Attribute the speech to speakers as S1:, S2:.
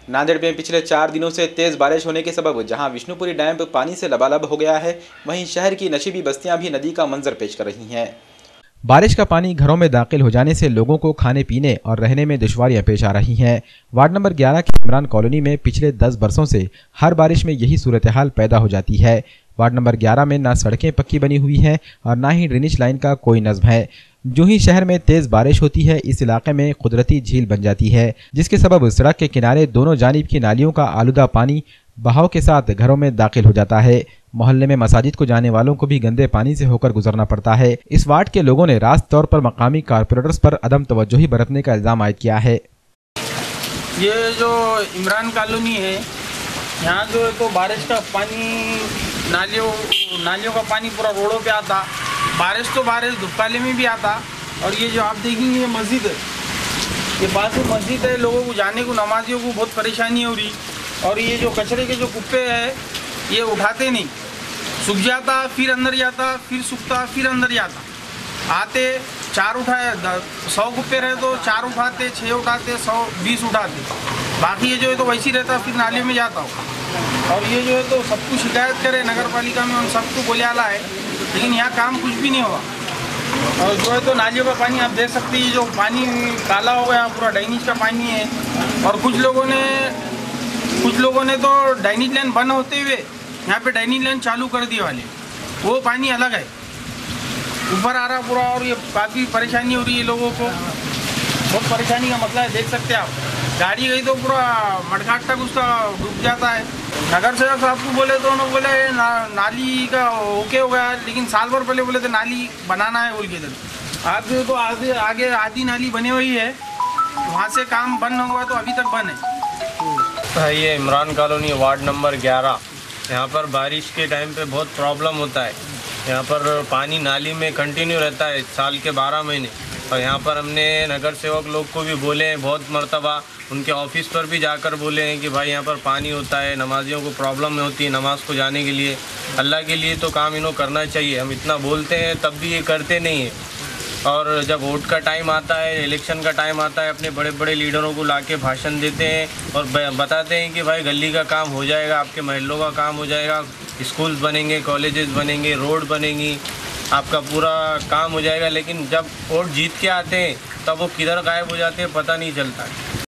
S1: नांदेड़ में पिछले 4 दिनों से तेज बारिश होने के सबब जहां विष्णुपुरी डैम पानी से लबालब हो गया है, वहीं शहर की नशीबी बस्तियां भी नदी का मंजर पेश कर रही हैं। बारिश का पानी घरों में दाखिल हो जाने से लोगों को खाने पीने और रहने में दुश्वारियां पेश आ रही हैं। वार्ड नंबर 11 की इमरान कॉलोनी में पिछले 10 बरसों से हर बारिश में यही सूरत हाल पैदा हो जाती है। वार्ड नंबर 11 में ना सड़कें पक्की बनी हुई हैं और ना ही ड्रेनेज लाइन का कोई नज़्म है। जो ही शहर में तेज बारिश होती है, इस इलाके में कुदरती झील बन जाती है, जिसके सबब सड़क के किनारे दोनों जानिब की नालियों का आलूदा पानी बहाव के साथ घरों में दाखिल हो जाता है। मोहल्ले में मसाजिद को जाने वालों को भी गंदे पानी से होकर गुजरना पड़ता है। इस वार्ड के लोगों ने रास्त तौर पर मकामी कारपोरेटर्स पर अदम तवज्जोही बरतने का इल्जाम आयद किया है।
S2: ये जो इमरान कॉलोनी है, यहाँ जो है तो बारिश का पानी नालियों का पानी पूरा रोडों पे आता। बारिश धूपकाले में भी आता। और ये जो आप देखेंगे ये मस्जिद है, ये पास में मस्जिद है, लोगों को जाने को, नमाजियों को बहुत परेशानी हो रही। और ये जो कचरे के जो कुप्पे हैं ये उठाते नहीं, सूख जाता फिर अंदर जाता, फिर सूखता फिर अंदर जाता। आते 4 उठाए, 100 कुप्पे रहे तो 4 उठाते, 6 उठाते, 100 20 उठाते, बाकी ये जो है तो वैसे ही रहता, फिर नाले में जाता हो। और ये जो है तो सबको शिकायत करे नगर पालिका में, उन सबको बोले आला है, लेकिन यहाँ काम कुछ भी नहीं हुआ। और जो है तो नालियों का पानी आप देख सकते हैं, जो पानी काला हो गया, पूरा ड्रेनेज का पानी है। और कुछ लोगों ने तो ड्रेनेज लाइन बंद होते हुए यहाँ पे ड्रेनेज लाइन चालू कर दिए वाले, वो पानी अलग है, ऊपर आ रहा पूरा। और ये काफ़ी परेशानी हो रही है लोगों को, बहुत परेशानी का मसला है, देख सकते हैं आप। गाड़ी गई तो पूरा मडघाट तक उसका डूब जाता है। नगर सेवक साहब को बोले तो उन्होंने बोले नाली का ओके हो गया, लेकिन साल भर पहले बोले थे नाली बनाना है बोल के। आज तो आगे आधी नाली बनी हुई है, वहाँ से काम बंद हुआ तो अभी तक बंद है।
S3: ये इमरान कॉलोनी वार्ड नंबर 11, यहाँ पर बारिश के टाइम पे बहुत प्रॉब्लम होता है। यहाँ पर पानी नाली में कंटिन्यू रहता है साल के 12 महीने। और यहाँ पर हमने नगर सेवक लोग को भी बोले हैं बहुत मर्तबा, उनके ऑफिस पर भी जाकर बोले हैं कि भाई यहाँ पर पानी होता है, नमाजियों को प्रॉब्लम होती है नमाज को जाने के लिए। अल्लाह के लिए तो काम इन्हों करना चाहिए, हम इतना बोलते हैं तब भी ये करते नहीं हैं। और जब वोट का टाइम आता है, इलेक्शन का टाइम आता है, अपने बड़े बड़े लीडरों को लाके भाषण देते हैं और बताते हैं कि भाई गली का काम हो जाएगा, आपके महलों का काम हो जाएगा, स्कूल्स बनेंगे, कॉलेजेस बनेंगे, रोड बनेंगी, आपका पूरा काम हो जाएगा। लेकिन जब वोट जीत के आते हैं तब वो किधर गायब हो जाते हैं पता नहीं चलता है।